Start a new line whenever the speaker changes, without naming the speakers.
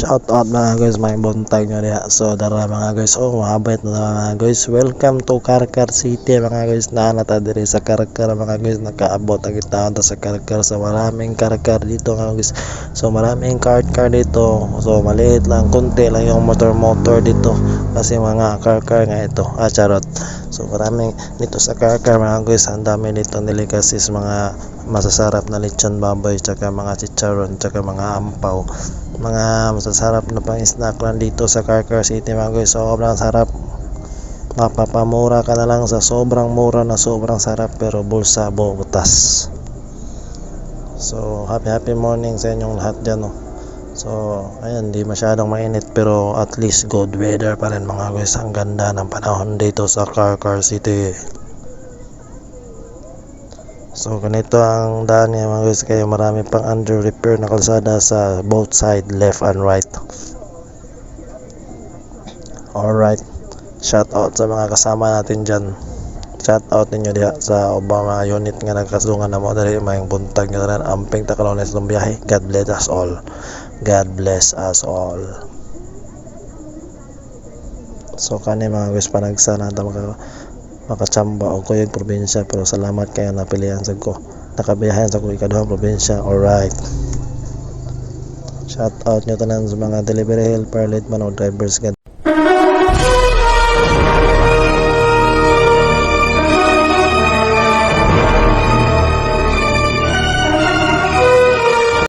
Shout out mga guys, may buntag nyo diha. So dara mga guys, mahabait na mga guys. Welcome to Karkar City mga guys. Naanata diri sa Karkar mga guys. Nakaabot ang itaon sa Karkar. So maraming Karkar dito mga guys. So maraming car dito. So maliit lang, konti lang yung motor dito. Kasi mga Karkar nga ito. Charot. So maraming dito sa Karkar mga guys. Ang dami dito delicacies, mga masasarap na lechon baboy, tsaka mga chicharon, tsaka mga ampaw, mga masasarap na pang snack lang dito sa Karkar City mga guys. Sobrang sarap, mapapamura ka na lang sa sobrang mura na sobrang sarap, pero bulsa butas. So happy morning sa inyong lahat dyan. So ayan, di masyadong mainit pero at least good weather pa rin mga guys. Ang ganda ng panahon dito sa Karkar City. So ganito ang daan niya mga guys, kaya marami pang under repair na kalsada sa both side, left and right. Alright, shout out sa mga kasama natin dyan. Shout out ninyo diha sa Obama unit nga nagkasungan na mo dali mayang buntag nga tanan amping takalones ng biyahe. God bless us all. God bless us all. So kani mga guys, panagsa na ta makachamba o kuyog probinsya, pero salamat kayo napilihan sa ko, nakabiyahan sa ko ikaduhang probinsya. Alright, shout out nyo tanan sa mga delivery helper, late man o drivers.